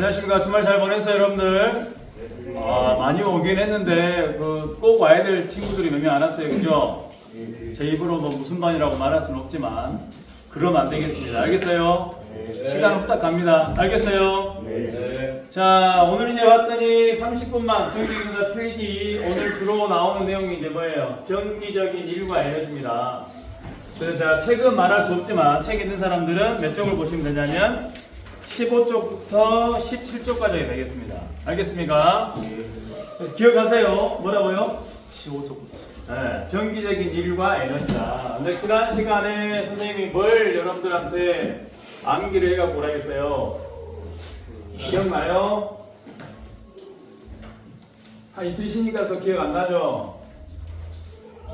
안녕하십니까. 주말 잘 보냈어요, 여러분들? 많이 오긴 했는데 꼭 와야 될 친구들이 몇 명 안 왔어요, 그죠? 제 입으로 뭐 무슨 반이라고 말할 수는 없지만 그러면 안 되겠습니다. 알겠어요? 시간 후딱 갑니다. 알겠어요? 자, 오늘 이제 왔더니 30분만 전기기사 필기. 오늘 주로 나오는 내용이 이제 뭐예요? 전기적인 일과 에너지입니다. 그래서 제가 책은 말할 수 없지만 책 있는 사람들은 몇 쪽을 보시면 되냐면 15쪽부터 17쪽까지 되겠습니다. 알겠습니까? 기억하세요. 뭐라고요? 15쪽부터. 네, 전기적인 일과 에너지다. 근데 지난 시간에 선생님이 뭘 여러분들한테 암기를 해갖고 오라 했어요. 기억나요? 한 이틀 쉬니까 더 기억 안 나죠?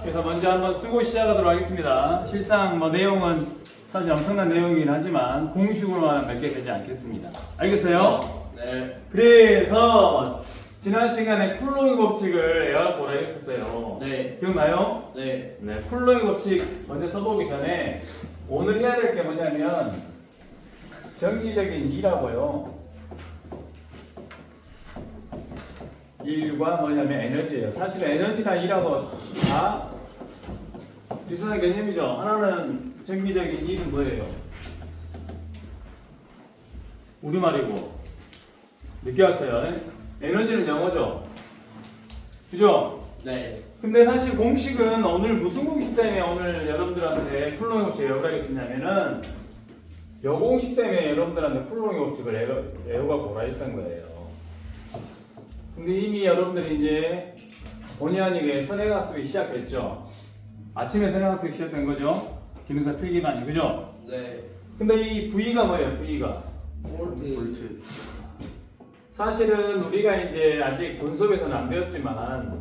그래서 먼저 한번 쓰고 시작하도록 하겠습니다. 실상 뭐 내용은 사실 엄청난 내용이긴 하지만 공식으로만 몇 개 되지 않겠습니다. 알겠어요? 네. 그래서 지난 시간에 쿨롱의 법칙을 애가 보라 했었어요. 네. 기억나요? 네. 네. 쿨롱의 법칙 먼저 써보기 전에 오늘 해야 될 게 뭐냐면 전기적인 일하고요. 일과 뭐냐면 에너지예요. 사실 에너지나 일하고 다 비슷한 개념이죠. 하나는 전기적인 일은 뭐예요? 우리말이고 늦게 왔어요. 에너지는 영어죠. 그죠? 네. 근데 사실 공식은 오늘 무슨 공식 때문에 오늘 여러분들한테 쿨롱의 법칙을 외우라고 했었냐면은 여공식 때문에 여러분들한테 쿨롱의 법칙을 외우라고 오라 했던 거예요. 근데 이미 여러분들이 이제 본의 아니게 선행학습이 시작됐죠. 아침에 선행학습이 시작된 거죠. 기능사 필기반이 그죠? 네. 근데 이 V가 뭐예요? V가 볼트. 사실은 우리가 이제 아직 본수업에서는 안 배웠지만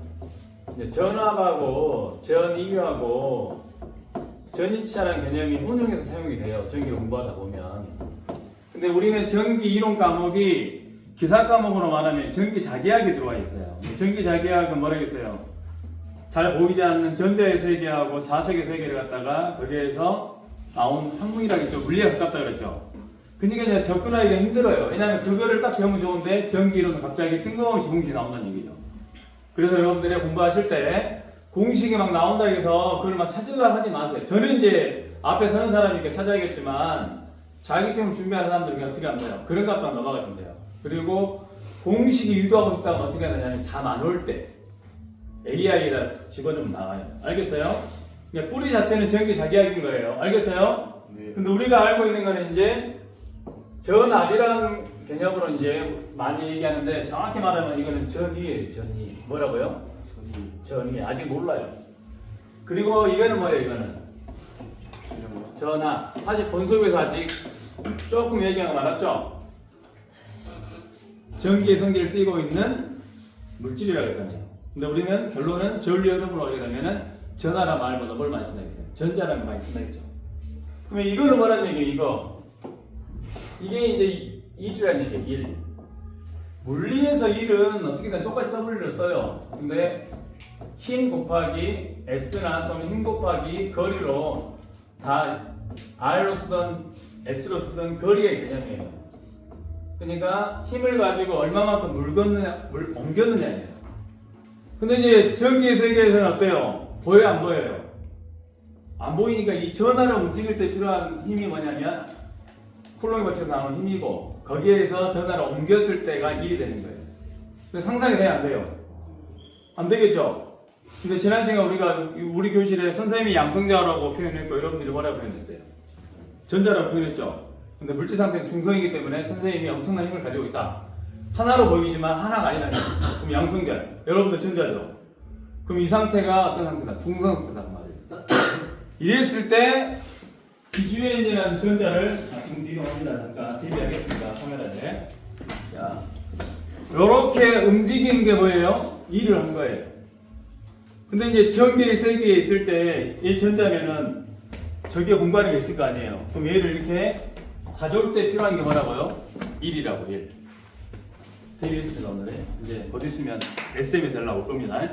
이제 전압하고 전이유하고 전이치라는 개념이 혼용해서 사용이 돼요. 전기를 공부하다 보면. 근데 우리는 전기 이론 과목이 기사 과목으로 말하면 전기 자기학이 들어와 있어요. 전기 자기학은 뭐라겠어요? 잘 보이지 않는 전자의 세계하고 자석의 세계를 갖다가 거기에서 나온 학문이라겠죠. 물리에 가깝다 그랬죠. 그러니까 이제 접근하기가 힘들어요. 왜냐하면 그거를 딱 배우면 좋은데 전기 이론은 갑자기 뜬금없이 공식이 나온다는 얘기죠. 그래서 여러분들이 공부하실 때 공식이 막 나온다 해서 그걸 막 찾으려고 하지 마세요. 저는 이제 앞에 서는 사람이니까 찾아야겠지만 자격증을 준비하는 사람들은 그냥 어떻게 하면 돼요? 그런 것도 넘어가시면 돼요. 그리고 공식이 유도하고 싶다면 어떻게 하느냐면 잠 안 올 때 AI에다 집어넣으면 나와요. 알겠어요? 그러니까 뿌리 자체는 전기 자기학인 거예요. 알겠어요? 네. 근데 우리가 알고 있는 거는 이제 전압이라는 개념으로 이제 많이 얘기하는데 정확히 말하면 이거는 전위예요. 전위. 뭐라고요? 전위. 아직 몰라요. 그리고 이거는 뭐예요? 이거는 전압. 사실 본수업에서 아직 조금 얘기한 거 많았죠? 전기의 성질을 띠고 있는 물질이라고 했잖아요. 근데 우리는 결론은 전류여름으로 하게 되면은 전하라 말보다 뭘 많이 쓴다겠어요? 전자라는 거 많이 쓴다겠죠. 그러면 이거는 뭐라는 얘기예요? 이거. 이게 이제 일이라는 얘기예요. 일. 물리에서 일은 어떻게든 똑같이 W를 써요. 근데 힘 곱하기 S나 또는 힘 곱하기 거리로 다 R로 쓰든 S로 쓰든 거리의 개념이에요. 그러니까 힘을 가지고 얼마만큼 물 옮겼느냐예요. 근데 이제 전기의 세계에서는 어때요? 보여요, 안 보여요? 안 보이니까 이 전하를 움직일 때 필요한 힘이 뭐냐면 쿨롱의 법칙에서 나오는 힘이고 거기에서 전하를 옮겼을 때가 1이 되는 거예요. 근데 상상이 돼요, 안 돼요? 안 되겠죠? 근데 지난 시간 우리 교실에 선생님이 양성자라고 표현했고 여러분들이 뭐라고 표현했어요? 전자라고 표현했죠? 근데 물질 상태는 중성이기 때문에 선생님이 엄청난 힘을 가지고 있다. 하나로 보이지만 하나가 아니라는 거예요. 그럼 양성자. 여러분도 전자죠? 그럼 이 상태가 어떤 상태다? 중성 상태단 말이에요. 이랬을 때 비주엔이라는 전자를 지금 뒤동합니다. 잠깐 대비하겠습니다. 카메라에. 자, 요렇게 움직이는 게 뭐예요? 일을 한 거예요. 근데 이제 전기의 세계에 있을 때 이 전자면은 저기에 공간이 있을 거 아니에요. 그럼 얘를 이렇게 가져올 때 필요한 게 뭐라고요? 1이라고 1. 대비했습니다. 오늘에 이제 곧 있으면 SM에서 연락 올 겁니다.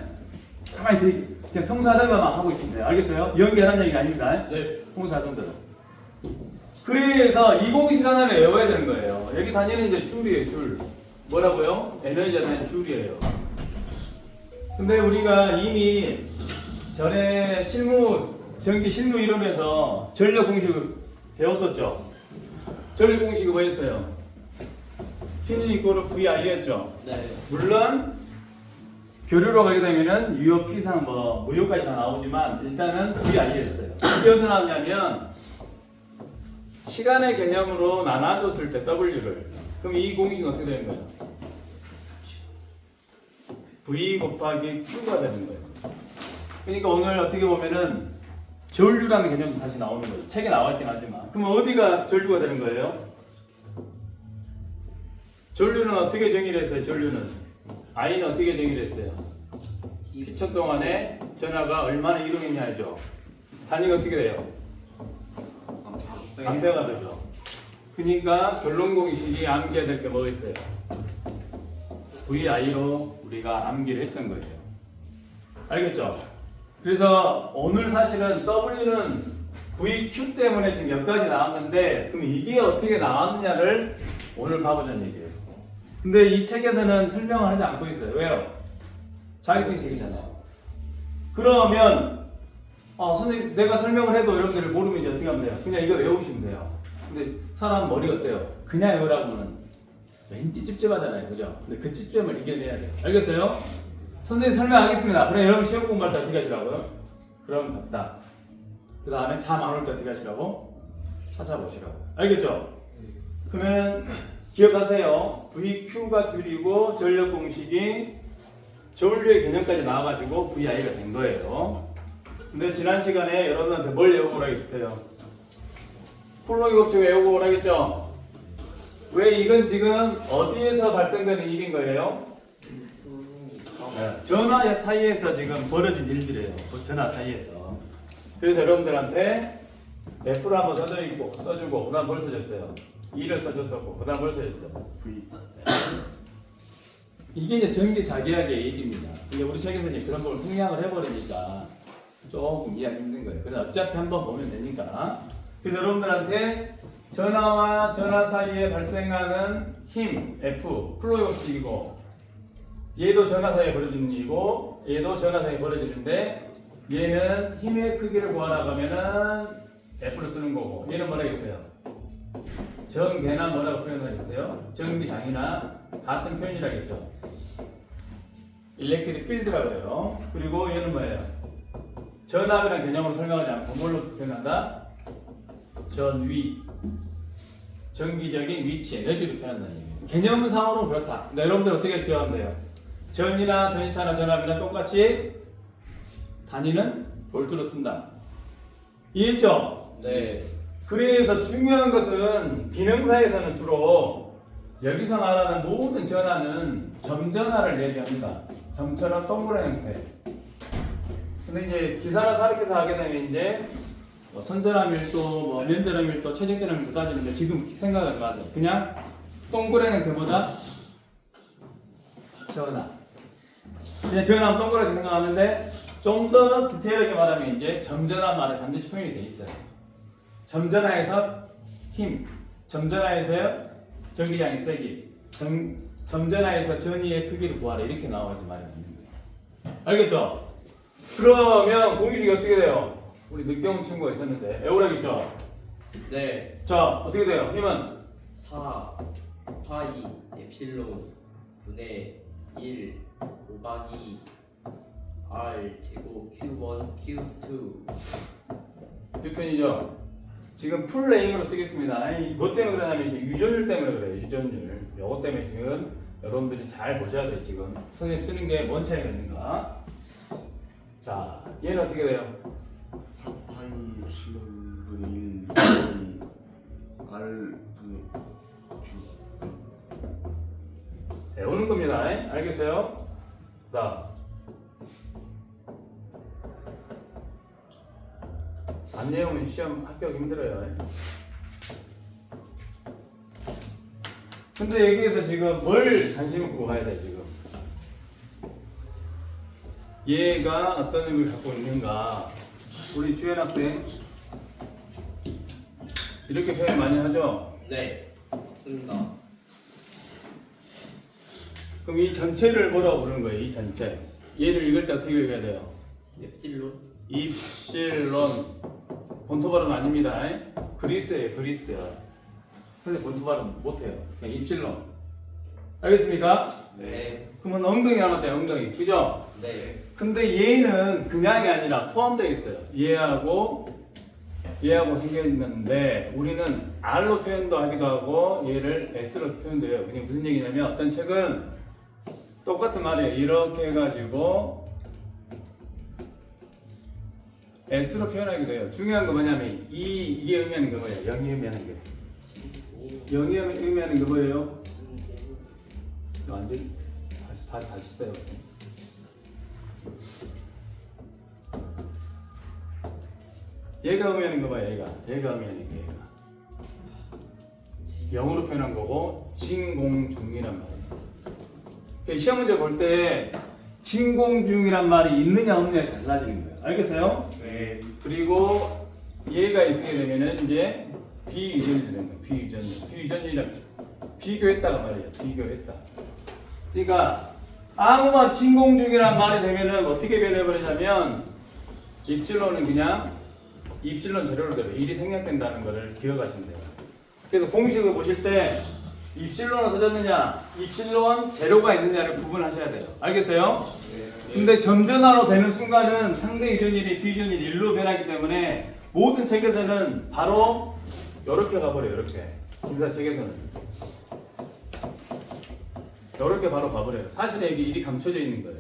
가만히 그냥 평소 하던 것만 하고 있습니다. 알겠어요? 연기하는 얘기가 아닙니다. 네. 평소 하던 대로. 그래서 이 공식 하나를 외워야 되는 거예요. 여기 단위는 이제 줄이에요, 줄. 뭐라고요? 에너지 단위 줄이에요. 근데 우리가 이미 전에 전기 실무 이론에서 전력 공식을 배웠었죠. 전력 공식이 뭐였어요? P는 이꼬르 VI였죠. 네. 물론 교류로 가게 되면은 유효, P상 뭐 무효까지 다 나오지만 일단은 VI였어요. 이게 어디서 나왔냐면 시간의 개념으로 나눠줬을 때 W를 그럼 이 공식은 어떻게 되는 거예요? V 곱하기 Q가 되는 거예요. 그러니까 오늘 어떻게 보면은 전류라는 개념도 다시 나오는 거예요. 책에 나와 있긴 하지만. 그럼 어디가 전류가 되는 거예요? 전류는 어떻게 정의를 했어요? 전류는 I는 어떻게 정의를 했어요? T초 동안에 전하가 얼마나 이동했냐죠. 단위가 어떻게 돼요? 암페어가 되죠. 그러니까 결론 공식이 암기해야 될 게 뭐가 있어요? VI로 우리가 암기를 했던 거예요. 알겠죠? 그래서 오늘 사실은 W는 VQ 때문에 지금 여기까지 나왔는데 그럼 이게 어떻게 나왔느냐를 오늘 봐보자는 얘기예요. 근데 이 책에서는 설명을 하지 않고 있어요. 왜요? 자격증 책이잖아요. 그러면 선생님 내가 설명을 해도 여러분들이 모르면 이제 어떻게 하면 돼요? 그냥 이거 외우시면 돼요. 근데 사람 머리가 어때요? 그냥 외우라고 하면 왠지 찝찝하잖아요. 그죠? 근데 그 찝찝함을 이겨내야 돼요. 알겠어요? 선생님 설명하겠습니다. 그럼 여러분 시험 공부할 때 어떻게 하시라고요? 그럼 갑니다. 그 다음에 잠 안 올 때 어떻게 하시라고? 찾아보시라고. 알겠죠? 그러면 기억하세요. VQ가 줄이고 전력 공식이 전류의 개념까지 나와가지고 VI가 된 거예요. 근데 지난 시간에 여러분한테 뭘 외우고 오라 했어요? 폴로기 법칙 외우고 오라 했죠? 왜 이건 지금 어디에서 발생되는 일인 거예요? 전화 사이에서 지금 벌어진 일들이에요. 전화 사이에서. 그래서 여러분들한테 F를 한번 써주고 그 다음 뭘 써줬어요? 2를 써줬었고 그 다음 뭘 써줬어요? V. 이게 이제 전기 자기학의 일입니다. 근데 우리 책에서 이제 그런 걸 생략을 해버리니까 조금 이해하기 힘든 거예요. 그래서 어차피 한번 보면 되니까. 그래서 여러분들한테 전하와 전하 사이에 발생하는 힘 F 플로이 법칙이고 얘도 전하 사이에 벌어지는 일이고 얘도 전하 사이에 벌어지는데 얘는 힘의 크기를 구하라고 하면은 F를 쓰는 거고 얘는 뭐라 했어요? 전개나 뭐라고 표현하겠어요? 전기장이나 같은 표현이라겠죠. 일렉트릭 필드라고 그래요. 그리고 얘는 뭐예요? 전압이라는 개념으로 설명하지 않고 뭘로 표현한다? 전위. 전기적인 위치, 에너지로 표현한다는 얘기예요. 개념상으로는 그렇다. 근데 여러분들 어떻게 표현하면 돼요? 전이나 전위차나 전압이나 똑같이 단위는 볼트로 쓴다. 이해했죠? 네. 그래서 중요한 것은 비능사에서는 주로 여기서 말하는 모든 전하는 점전하를 얘기합니다. 점처럼 동그란 형태. 근데 이제 기사나 사립에서 하게 되면 이제 뭐 선전화 밀도, 뭐 면전화 밀도, 최적전화 밀도 따지는데 지금 생각은 맞아요. 그냥 동그란 형태보다 전하. 그냥 전하면 동그랗게 생각하는데 좀 더 디테일하게 말하면 이제 점전화 말에 반드시 표현이 돼 있어요. 점전화에서 힘, 점전화에서요 전기장의 세기, 점전화에서 전위의 크기를 구하라 이렇게 나와야지 말이 맞는 거예요. 알겠죠? 그러면 공식이 어떻게 돼요? 우리 늦게 온 친구가 있었는데 외우라겠죠? 네. 자 어떻게 돼요? 힘은 4 파이 에필론 분의 1 곱하기 R 제곱 Q1 Q2 뉴턴이죠? 지금 풀네임으로 쓰겠습니다. 뭐 때문에 그러냐면 이제 유전율 때문에 그래요. 유전율. 요거 때문에 지금 여러분들이 잘 보셔야 돼요. 지금 선생님 쓰는 게 뭔 차이가 있는가? 자, 얘는 어떻게 돼요? 4파이 엡실론 분의 1 곱하기 R 분의 Q. 배우는 겁니다. 알겠어요? 자, 안 외우면 시험 합격 힘들어요. 근데 여기에서 지금 뭘 관심 있고 가야 돼 지금? 얘가 어떤 의미를 갖고 있는가? 우리 주연 학생 이렇게 표현 많이 하죠? 네. 맞습니다. 그럼 이 전체를 뭐라고 부르는 거예요? 이 전체. 얘를 읽을 때 어떻게 읽어야 돼요? 엡실론. 입실론. 본토 발음 아닙니다. 그리스예요, 그리스. 선생님 본토 발음 못해요. 그냥 입실론. 알겠습니까? 네. 그러면 엉덩이 남았대요, 엉덩이. 그죠? 네. 근데 얘는 그냥이 아니라 포함되어 있어요. 얘하고 생겨 있는데 우리는 R로 표현도 하기도 하고 얘를 S로 표현도 해요. 그게 무슨 얘기냐면 어떤 책은 똑같은 말이에요. 이렇게 해가지고 S로 표현하기도 해요. 중요한 거 뭐냐면 이게 의미하는 게 뭐예요? 0이 의미하는 게. 0이 의미하는 게 뭐예요? 완전 다시 써요. 얘가 의미하는 거 봐요. 얘가 의미하는 게 얘가. 0으로 표현한 거고 진공중이란 말이에요. 시험 문제 볼 때 진공중이란 말이 있느냐 없느냐에 달라지는 거예요. 알겠어요? 네. 그리고 얘가 있게 되면은 이제 비유전이 되는 거예요. 비유전이랑 비교했다가 말이에요. 비교했다. 그러니까 아무 말 진공중이란 말이 되면은 어떻게 변해버리냐면 입실론은 그냥 입실론 재료로 되면 일이 생략된다는 것을 기억하시면 돼요. 그래서 공식을 보실 때 입실론을 써졌느냐, 입실론 재료가 있느냐를 구분하셔야 돼요. 알겠어요? 네. 근데 점전화로 되는 순간은 상대 유전일이 비유전일이 일로 변하기 때문에 모든 책에서는 바로 이렇게 가버려요. 이렇게 기사책에서는 이렇게 바로 가버려요. 사실은 이게 일이 감춰져 있는 거예요.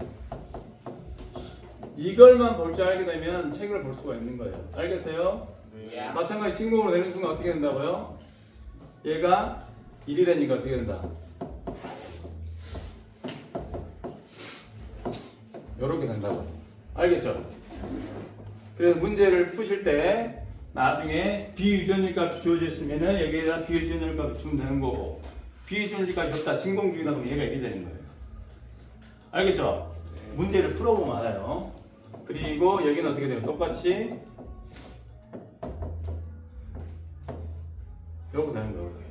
이걸만 볼 줄 알게 되면 책을 볼 수가 있는 거예요. 알겠어요? 네. 마찬가지 진공으로 되는 순간 어떻게 된다고요? 얘가 1이 되니까 어떻게 된다? 이렇게 된다고. 알겠죠? 그래서 문제를 푸실 때 나중에 비유전일 값이 주어져 있으면은 여기에다 비유전일 값을 주면 되는 거고 비유전일 값이 없다. 진공중이다 그러면 얘가 1이 되는 거예요. 알겠죠? 문제를 풀어보면 알아요. 그리고 여기는 어떻게 돼요? 똑같이 이렇게 되는 거예요. 이렇게.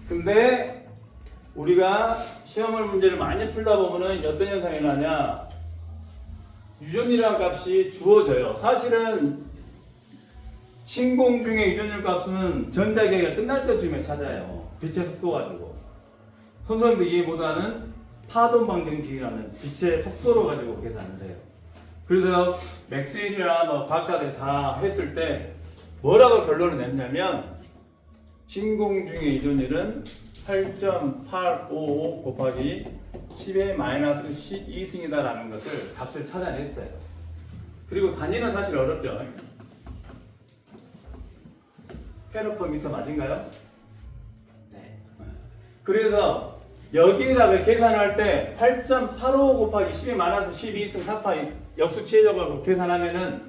근데 우리가 시험을 문제를 많이 풀다 보면은 어떤 현상이 일어나냐? 유전이라는 값이 주어져요. 사실은 진공중의 유전율 값은 전자기가 끝날 때쯤에 찾아요. 빛의 속도 가지고. 선생님도 이해 못하는 파동 방정식이라는 빛의 속도로 가지고 계산을 해요. 그래서 맥스웰이나 뭐 과학자들이 다 했을 때 뭐라고 결론을 냈냐면 진공중의 유전율은 8.855 곱하기 10의 마이너스 12승이다라는 것을 값을 찾아냈어요. 그리고 단위는 사실 어렵죠. 페노퍼미터 맞은가요? 네. 그래서 여기다가 계산할 때 8.85 곱하기 10의 마이너스 12승 4파 역수치해져가지고 계산하면은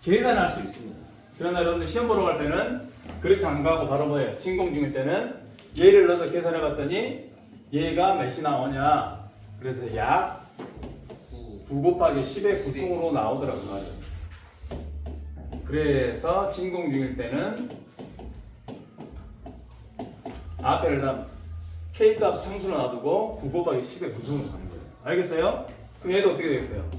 계산할 수 있습니다. 그러나 여러분들 시험 보러 갈 때는 그렇게 안 가고 바로 뭐예요? 진공중일 때는 얘를 넣어서 계산해 봤더니 얘가 몇이 나오냐? 그래서 약 9 곱하기 10의 9승으로 나오더라고 말이에요. 그래서 진공중일 때는 앞에를 다 K값 상수로 놔두고 9 곱하기 10의 9승으로 가는 거예요. 알겠어요? 그럼 얘도 어떻게 되겠어요?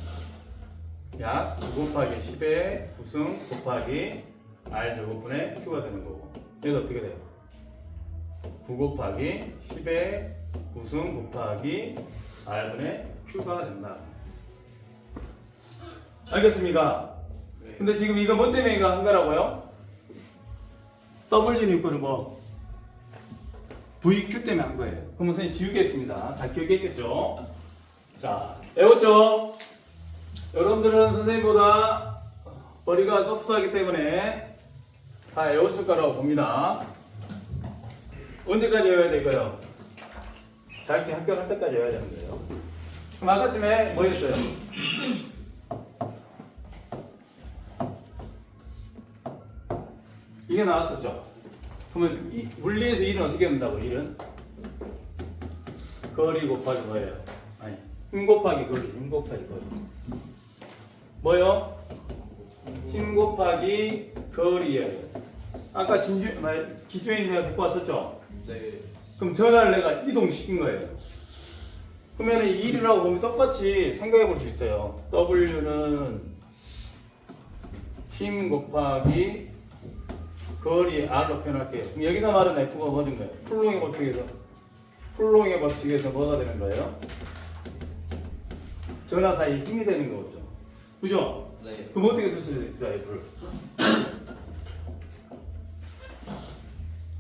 약 9 곱하기 10의 9승 곱하기 R 제곱분의 Q가 되는 거고 얘도 어떻게 돼요? 9 곱하기 10의 9승 곱하기 R분의 Q가 된다. 알겠습니까? 네. 근데 지금 이거 뭐 때문에 이거 한 거라고요? WG 있고는 뭐 VQ 때문에 한 거예요. 그럼 선생님 지우겠습니다. 다 기억했겠죠? 자, 외웠죠? 여러분들은 선생님보다 머리가 소프트하기 때문에 다 외웠을 거라고 봅니다. 언제까지 외워야 될까요? 자격증 합격할 때까지 외워야 되는 거예요. 그럼 아까쯤에 뭐 했어요? 이게 나왔었죠? 그러면 이 물리에서 1은 어떻게 된다고? 1은? 거리 곱하기 뭐예요? 아니, 힘 곱하기 거리, 힘 곱하기 거리. 뭐요? 힘 곱하기 거리예요. 아까 기준이 내가 데리고 왔었죠? 네. 그럼 전화를 내가 이동시킨 거예요. 그러면 이 1이라고 보면 똑같이 생각해 볼 수 있어요. W는 힘 곱하기 거리 R로 표현할게요. 그럼 여기서 말하는 F가 뭐인 거예요? 쿨롱의 법칙에서. 쿨롱의 법칙에서 뭐가 되는 거예요? 전화 사이에 힘이 되는 거죠. 그죠? 네. 그럼 어떻게 쓸 수 있어요, F를?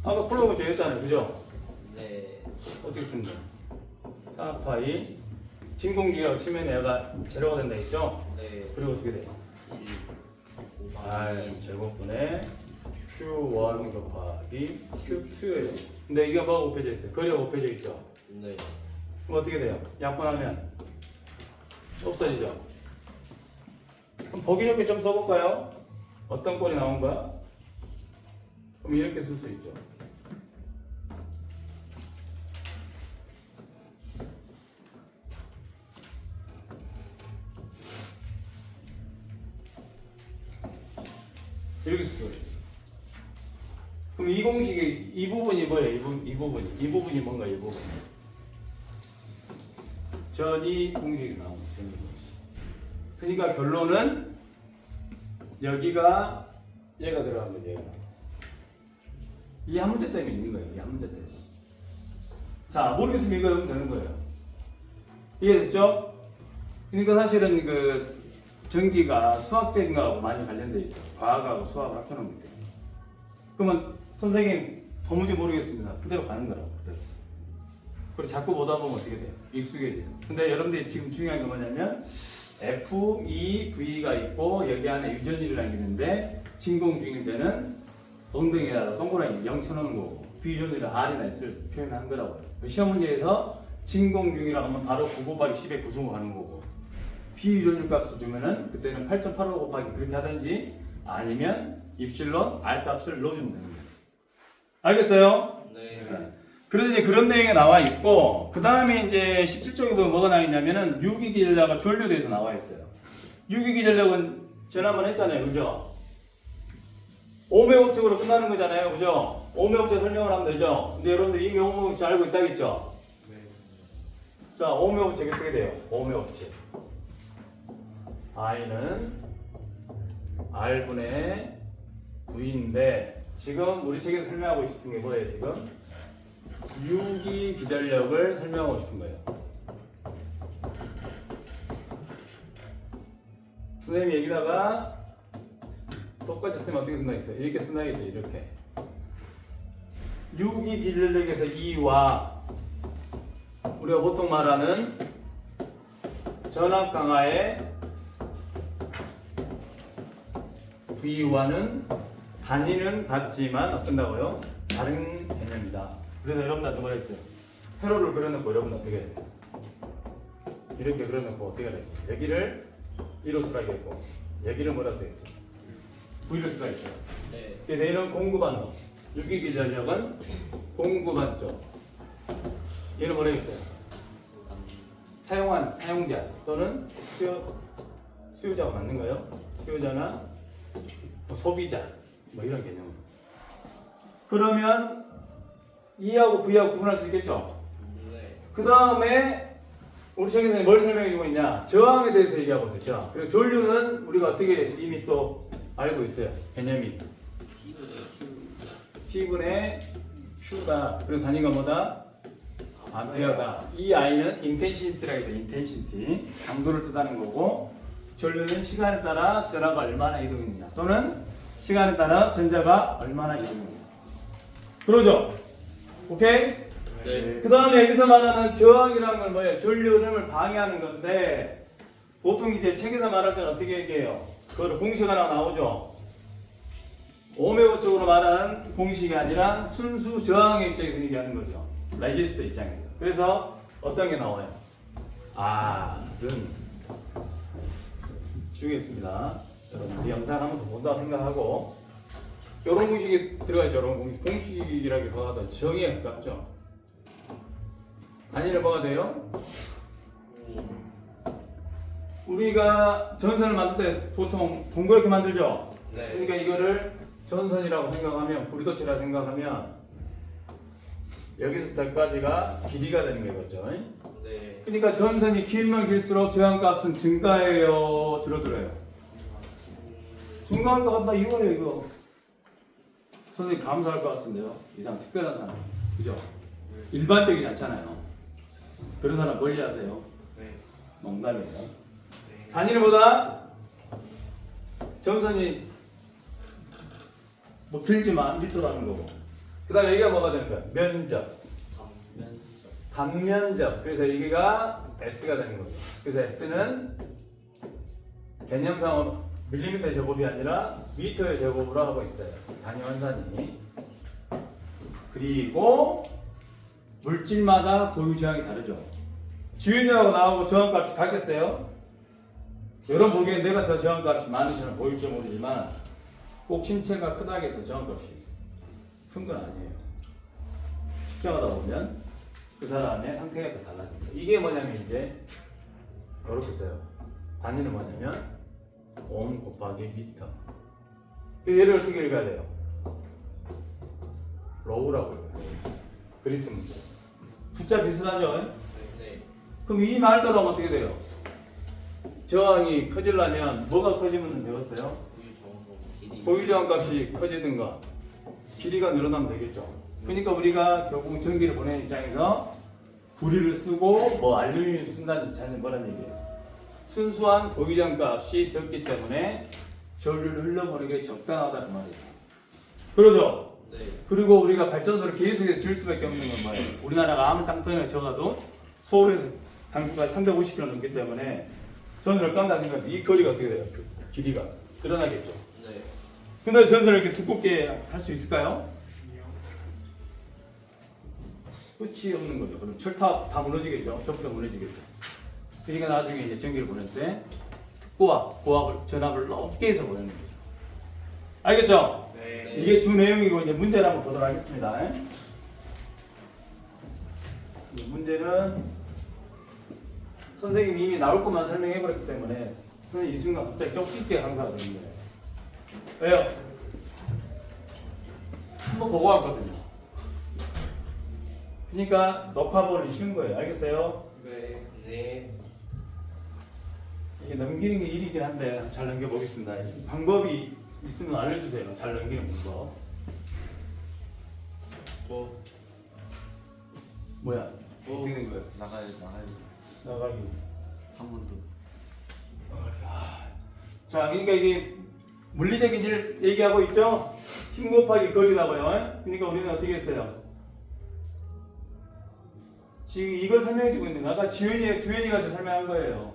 아까 쿨롱을 정했잖아요. 그죠? 네. 어떻게 쓴 거예요? 4파이 진공기라고 치면 얘가 제로가 된다 했죠? 네. 그리고 어떻게 돼요? 1 R 제곱분의 Q1 곱하기 Q2예요. 근데 이게 뭐가 곱해져 있어요? 거리가 곱해져 있죠? 네. 그럼 어떻게 돼요? 약분하면 없어지죠? 그럼 보기 좋게 좀 써볼까요? 어떤 꼴이 나온 거야? 그럼 이렇게 쓸 수 있죠. 이렇게 쓸 수가 있어요. 그럼 이 공식의 이 부분이 뭐예요? 이 부분이 뭔가 이 부분. 전이 공식이 나오는 전이 공식. 그러니까 결론은 여기가 얘가 들어간 거죠. 얘가. 이 한 문제 때문에 있는 거예요. 이 한 문제 때문에. 자, 모르겠으면 이거 하면 되는 거예요. 이해됐죠? 그러니까 사실은 그 전기가 수학적인 거하고 많이 관련돼 있어요. 과학하고 수학을 합쳐놓은 거예요. 그러면 선생님 도무지 모르겠습니다. 그대로 가는 거라고. 그대로. 그리고 자꾸 보다 보면 어떻게 돼요? 익숙해져요. 근데 여러분들이 지금 중요한 게 뭐냐면 F, E, V가 있고 여기 안에 유전이라는 게 있는데 진공 중일 때는 엉덩이에다가 동그라미 0 쳐놓는 거고 비유전이라 R이나 S를 표현한 거라고요. 시험 문제에서 진공 중이라고 하면 바로 9 곱하기 10에 구성을 하는 거고 비유전율 값을 주면은 그때는 8.85 곱하기 그렇게 하든지 아니면 입실론 R 값을 넣어주면 되는 거예요. 알겠어요? 네. 그래서 이제 그런 내용이 나와 있고 그 다음에 이제 17쪽에도 뭐가 나와 있냐면은 유기기전력과 전류대에서 나와 있어요. 유기기전력은 전화 한번 했잖아요, 그죠? 오메 법칙으로 끝나는 거잖아요, 그죠? 오메 법칙 설명을 하면 되죠. 근데 여러분들 이미 오메 법칙 알고 있다겠죠? 네. 자, 오메 법칙 어떻게 돼요? 오메 법칙. I는 R분의 V인데 지금 우리 책에서 설명하고 싶은 게 뭐예요, 지금? 유기 기전력을 설명하고 싶은 거예요. 선생님이 여기다가 똑같이 쓰면 어떻게 쓴다겠어요? 이렇게 쓴다겠죠, 이렇게. 유기 기전력에서 E와 우리가 보통 말하는 전압 강화의 V와는 단위는 같지만 어떤다고요? 다른 개념이다. 그래서 여러분들한테 뭐라 했어요? 세로를 그려놓고 여러분 어떻게 했어요? 이렇게 그려놓고 어떻게 했어요? 여기를 1로 쓰라고 했고 여기를 뭐라 써있죠? V로 쓰라고 했죠. 네. 그래서 얘는 공구반도 유기기전력은 공구반쪽 얘는 뭐라 했어요? 사용한 사용자 또는 수요자가 맞는가요? 수요자나 뭐 소비자 뭐 이런 개념. 그러면 E하고 V하고 구분할 수 있겠죠? 네. 그 다음에 우리 책에서 뭘 설명해주고 있냐? 저항에 대해서 얘기하고 있어요. 저항. 그리고 전류는 우리가 어떻게 이미 또 알고 있어요. 개념이 T분의 Q다. 그리고 단위가 뭐다? 암페어다. 이 I는 인텐시티라고 해서 인텐시티 강도를 뜻하는 거고 전류는 시간에 따라 전하가 얼마나 이동했느냐 또는 시간에 따라 전자가 얼마나 이동했느냐. 그러죠? 오케이? 네. 그 다음에 여기서 말하는 저항이라는 건 뭐예요? 전류 흐름을 방해하는 건데 보통 이제 책에서 말할 때는 어떻게 얘기해요? 그걸 공식 하나 나오죠? 오메 법칙으로 말하는 공식이 아니라 순수 저항의 입장에서 얘기하는 거죠. 레지스터 입장에서. 그래서 어떤 게 나와요? R은 주겠습니다. 여러분 이 영상 한번 더 본다고 생각하고 이런 공식이 들어가죠. 이런 공식. 공식이라고 하다 정의에 가깝죠. 단위는 뭐가 돼요? 우리가 전선을 만들 때 보통 동그랗게 만들죠. 네. 그러니까 이거를 전선이라고 생각하면 불도치라 생각하면 여기서부터까지가 길이가 되는 거겠죠. 네. 그러니까 전선이 길면 길수록 저항값은 증가해요, 줄어들어요. 증가할 것 같다 이거예요, 이거. 선생님 감사할 것 같은데요. 이상 특별한 사람, 그죠? 일반적이지 않잖아요. 그런 사람 멀리 하세요. 네. 농담이에요. 네. 단위보다 전선이 뭐 길지만 밑으로라는 거고. 그 다음에 여기가 뭐가 되는 거야? 면적. 단면적. 그래서 여기가 S가 되는 거죠. 그래서 S는 개념상으로 밀리미터 제곱이 아니라 미터의 제곱으로 하고 있어요. 단위 환산이. 그리고 물질마다 고유 저항이 다르죠. 주유량하고 나하고 저항값이 같겠어요? 여러분 보기엔 내가 더 저항값이 많으시면 보일지 모르지만 꼭 신체가 크다고 해서 저항값이 큰 건 아니에요. 측정하다 보면 그 사람의 상태가 더 달라집니다. 이게 뭐냐면 이제 이렇게 써요. 단위는 뭐냐면 옴 곱하기 미터. 얘를 어떻게 읽어야 돼요? 로우라고 읽어요. 그리스 문제. 숫자 비슷하죠? 네. 그럼 이 말대로 하면 어떻게 돼요? 저항이 커지려면 뭐가 커지면 되겠어요? 길이. 고유 저항값이 커지든가 길이가 늘어나면 되겠죠. 그러니까 우리가 결국 전기를 보내는 입장에서 구리를 쓰고 뭐 알루미늄 쓴다든지 자는 뭐란 얘기예요. 순수한 고유 저항값이 적기 때문에 전류를 흘러보내기 적당하다는 말이에요. 그러죠? 네. 그리고 우리가 발전소를 계속해서 질 수밖에 없는 건 뭐예요? 우리나라가 아무 땅덩이를 적어도 서울에서 강주까지 350km 넘기 때문에 전선을 깐다 생각하면 이 거리가 어떻게 돼요? 그 길이가 드러나겠죠. 네. 근데 전선을 이렇게 두껍게 할 수 있을까요? 끝이 없는 거죠. 그럼 철탑 다 무너지겠죠. 전부 다 무너지겠죠. 그러니까 나중에 이제 전기를 보낼 때 특고압, 고압을 전압을 높게 해서 보내는 거죠. 알겠죠? 네. 이게 주 내용이고 이제 문제를 한번 보도록 하겠습니다. 이 문제는 선생님이 이미 나올 것만 설명해 버렸기 때문에 선생님 이 순간 갑자기 격식있게 강사가 되는 거예요. 왜요? 한번 보고 왔거든요. 그러니까 높아버리기 쉬운 거예요. 알겠어요? 네. 네. 이게 넘기는 게 일이긴 한데 잘 넘겨보겠습니다. 방법이 있으면 알려주세요. 잘 넘기는 방법. 뭐야? 어떻게 된 거예요? 나가야 나가기. 한 번 더. 자, 그러니까 이게 물리적인 일 얘기하고 있죠? 힘 곱하기 거리라고요. 그러니까 우리는 어떻게 했어요? 지금 이걸 설명해주고 있는 거. 아까 주연이가 설명한 거예요.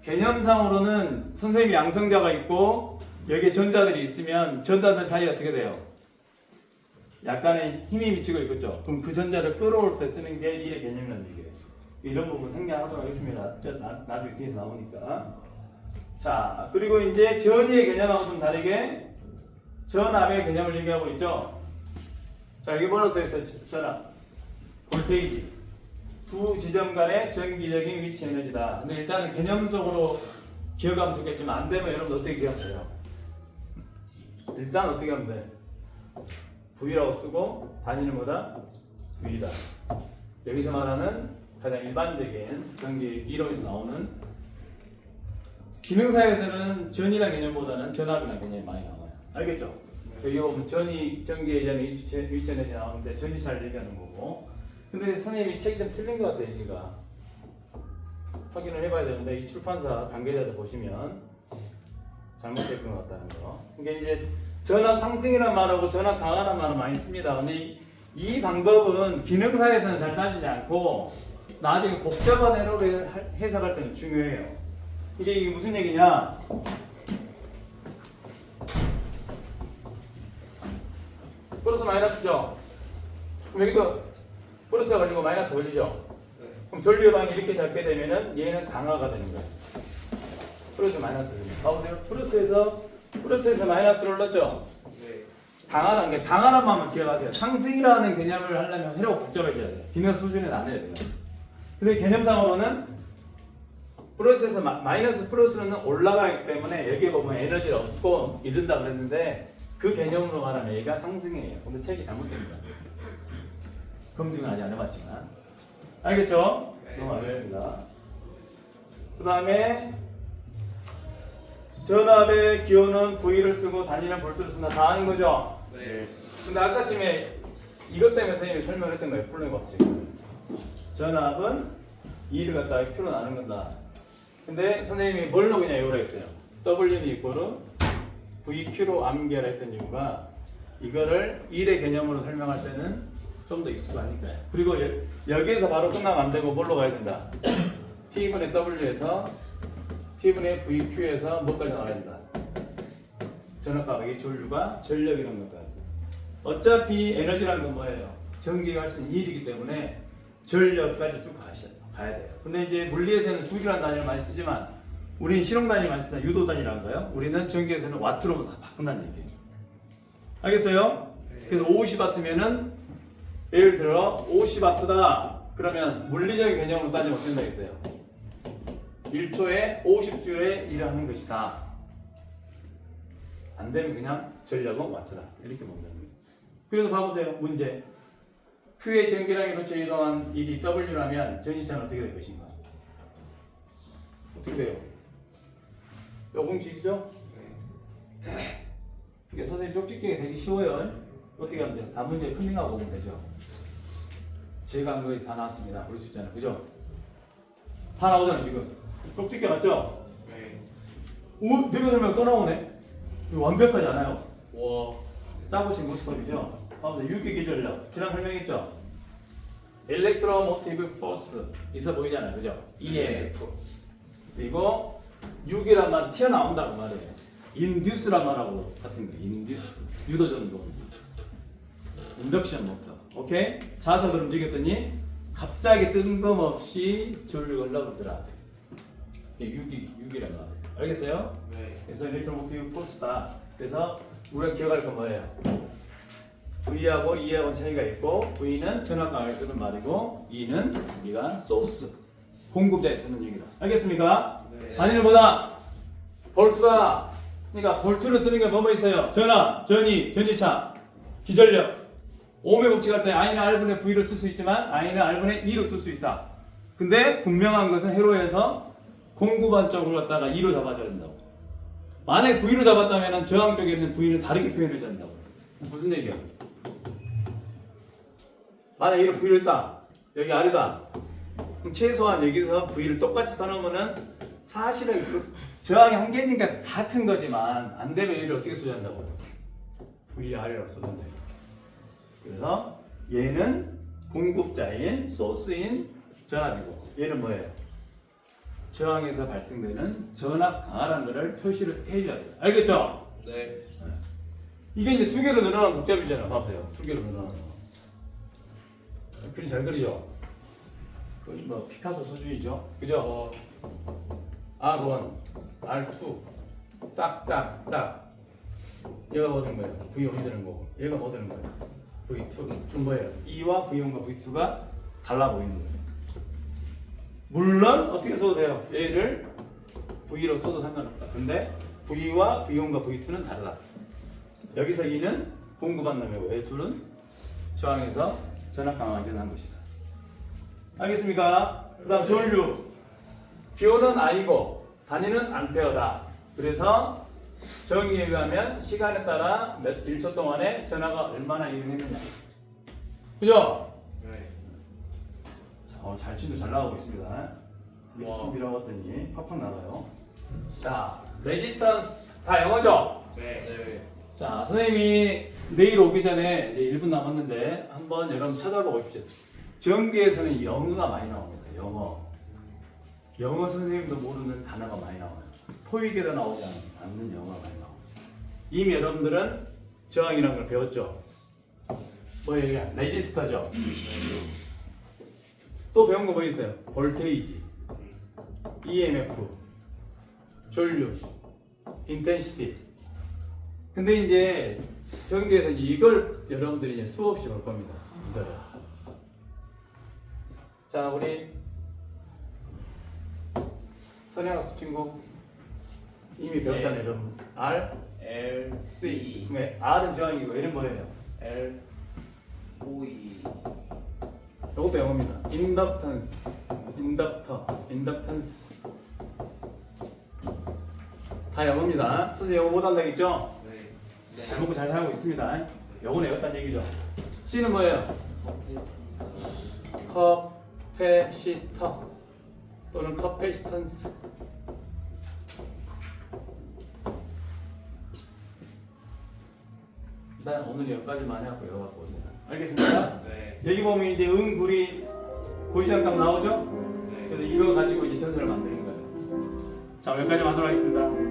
개념상으로는 선생님이 양성자가 있고 여기에 전자들이 있으면 전자들 사이에 어떻게 돼요? 약간의 힘이 미치고 있겠죠. 그럼 그 전자를 끌어올 때 쓰는 게 이의 개념이라는 얘기예요. 이런 부분 생략하도록 하겠습니다. 나중에 뒤에서 나오니까. 자, 그리고 이제 전이의 개념하고 좀 다르게 전압의 개념을 얘기하고 있죠. 자, 여기 뭐라고 써있어요? 전압. 볼테이지. 두 지점 간의 전기적인 위치 에너지다. 근데 일단은 개념적으로 기억하면 좋겠지만 안 되면 여러분 어떻게 기억하세요? 일단 어떻게 하면 돼? V라고 쓰고 단위는 뭐다? V다. 여기서 말하는 가장 일반적인 전기 이론에서 나오는 기능사에서는 전이라는 개념보다는 전압이라는 개념이 많이 나와요. 알겠죠? 여기 보면 전이 전기에 대한 위치 에너지 나오는데 전이차를 얘기하는 거고. 근데 선생님이 책이 좀 틀린 것 같아요. 얘기가 확인을 해봐야 되는데 이 출판사 관계자들 보시면 잘못된 것 같다는 거. 그러니까 이제 전압 상승이라는 말하고 전압 강화라는 말을 많이 씁니다. 근데 이 방법은 기능사에서는 잘 따지지 않고 나중에 복잡한 에러를 해석할 때는 중요해요. 이게 무슨 얘기냐? 플러스 마이너스죠? 그럼 여기도 플러스가 걸리고 마이너스 걸리죠? 네. 그럼 전류방이 이렇게 잡게 되면은 얘는 강화가 되는 거예요. 플러스 마이너스. 봐보세요. 플러스에서 마이너스를 올렸죠? 네. 강화라는 게 강화란 말만 기억하세요. 상승이라는 개념을 하려면 해로 복잡해져야 돼요. 기능 수준은 안 해야 돼요. 근데 개념상으로는 플러스에서 마이너스 플러스는 올라가기 때문에 여기에 보면 에너지를 얻고 이른다 그랬는데 그 개념으로 말하면 얘가 상승이에요. 근데 책이 잘못된 거야. 검증은 아직 안 해봤지만. 알겠죠? 넘어가겠습니다. 그 다음에 전압의 기호는 V를 쓰고 단위는 볼트를 쓴다. 다 아는 거죠? 네. 근데 아까쯤에 이것 때문에 선생님이 설명했던 거예요. 플로잉 법칙. 전압은 E를 갖다가 Q로 나눈다. 근데 선생님이 뭘로 그냥 이거라 했어요. W는 이꼬르 VQ로 암기하라 했던 이유가 이거를 1의 개념으로 설명할 때는 좀 더 익숙하니까요. 그리고 여기에서 바로 끝나면 안 되고 뭘로 가야 된다. T분의 W에서 T분의 VQ에서 뭐까지 나와야 된다. 전압과 H율과 전력 이런 것까지. 어차피 에너지라는 건 뭐예요? 전기가 할 수 있는 일이기 때문에 전력까지 쭉 가야 돼요. 근데 이제 물리에서는 주기라는 단위를 많이 쓰지만 우리는 실용 단위 많이 쓰잖아요. 유도 단위라는 거예요. 우리는 전기에서는 와트로 다 바꾼다는 얘기예요. 알겠어요? 그래서 50와트면은 예를 들어 50와트다. 그러면 물리적인 개념으로 따지면 어떻게 된다겠어요? 1초에 50주에 일을 하는 것이다. 안 되면 그냥 전력은 와트다. 이렇게 보면 됩니다. 그래서 봐보세요. 문제. Q의 전기량에 도처 이동한 일이 W라면 전이차는 어떻게 될 것인가? 어떻게 돼요? 요공식이죠? 이게 선생님 쪽집게가 되게 쉬워요. 어떻게 하면 돼요? 다 문제 클릭하고 보면 되죠. 제가 한 거에서 다 나왔습니다. 그럴 수 있잖아요. 그죠? 다 나오잖아요, 지금. 쪽집게 맞죠? 네. 오, 내가 설명 또 나오네? 이거 완벽하지 않아요? 와. 짜고 친 모습법이죠? 봐보세요. 유기기전력. 지난 설명했죠? Electromotive Force. 있어 보이잖아요. 그죠? EMF. 그리고 6이란 말은 튀어나온다고 말해요. Induce란 말하고 같은 거예요. Induce. 유도전도. 인덕션 모터. 오케이? 자석을 움직였더니 갑자기 뜬금없이 전류가 흘러오더라. 이게 6이란 말이에요. 알겠어요? 네. 그래서 Electromotive Force다. 그래서 우리가 기억할 건 뭐예요? V하고 E하고는 차이가 있고 V는 전압 강하게 쓰는 말이고 E는 우리가 소스 공급자에 쓰는 얘기다. 알겠습니까? 네. 단위는 뭐다? 볼트다. 그러니까 볼트를 쓰는 게 뭐뭐 있어요? 전압, 전위, 전지차, 기전력. 오음의 법칙 할 때 I는 R분의 V를 쓸 수 있지만 I는 R분의 E로 쓸 수 있다. 근데 분명한 것은 회로에서 공급한 쪽을 갖다가 E로 잡아줘야 된다고. 만약에 V로 잡았다면 저항 쪽에 있는 V는 다르게 표현해줘야 된다고. 무슨 얘기야? 만약에 이런 V를 딱 여기 R이다. 그럼 최소한 여기서 V를 똑같이 써놓으면은 사실은 그 저항이 한 개니까 같은 거지만 안 되면 얘를 어떻게 써야 한다고? V, R이라고 써준다. 그래서 얘는 공급자인 소스인 전압이고 얘는 뭐예요? 저항에서 발생되는 전압 강하라는 것을 표시를 해줘야 돼요. 알겠죠? 네. 이게 이제 두 개로 늘어난 복잡이잖아. 봐보세요. 두 개로 늘어난 거. 그림 잘 그리죠? 거의 뭐 피카소 수준이죠? 그죠? R1, R2, 딱. 얘가 뭐 되는 거예요? V1이 되는 거고. 얘가 뭐 되는 거예요? V2. 그럼 뭐예요? E와 V1과 V2가 달라 보이는 거예요. 물론 어떻게 써도 돼요? 얘를 V로 써도 상관없다. 근데 V와 V1과 V2는 다르다. 여기서 E는 공급한 놈이고 얘 둘은 저항에서 전압 강하게 한 것이다. 알겠습니까? 그 다음 전류. 기호는 I고 단위는 암페어다. 그래서 정의에 의하면 시간에 따라 몇 1초 동안에 전압가 얼마나 이동했느냐. 그죠? 네. 자, 잘 친도 잘 나가고 있습니다. 이렇게 준비를 하고 왔더니 팍팍 나가요. 자, 레지스턴스 다 영어죠? 네. 네. 자, 선생님이 내일 오기 전에 이제 1분 남았는데 한번 여러분 찾아보고 오십시오. 전기에서는 영어가 많이 나옵니다. 영어 선생님도 모르는 단어가 많이 나와요. 토익에도 나오지 않는 영어가 많이 나와요. 이미 여러분들은 저항이라는 걸 배웠죠? 뭐예요? 레지스터죠? 또 배운 거 뭐 있어요? 볼테이지, EMF, 전류, 인텐시티. 근데 이제 전기에서 이걸 여러분들이 이제 수없이 볼 겁니다. 이거를. 자, 우리 선영학습 친구 이미 배웠잖아요, 여러분. R, L C 그러면 R은 저항이고 L은 뭐예요? L O E 이것도 영어입니다. 인덕턴스, 인덕터, 인덕턴스. 다 영어입니다. 선생님 영어 못한다 했죠? 네. 잘 먹고 잘 살고 있습니다. 영어는 외웠다는 얘기죠. C는 뭐예요? 커패시터 또는 커패시턴스. 일단 오늘 여기까지만 해갖고 외워갖고 오세요. 알겠습니까? 네. 여기 보면 이제 응구리 고시장값 나오죠? 네. 그래서 이거 가지고 이제 전설을 만드는 거예요. 자, 여기까지 하도록 하겠습니다.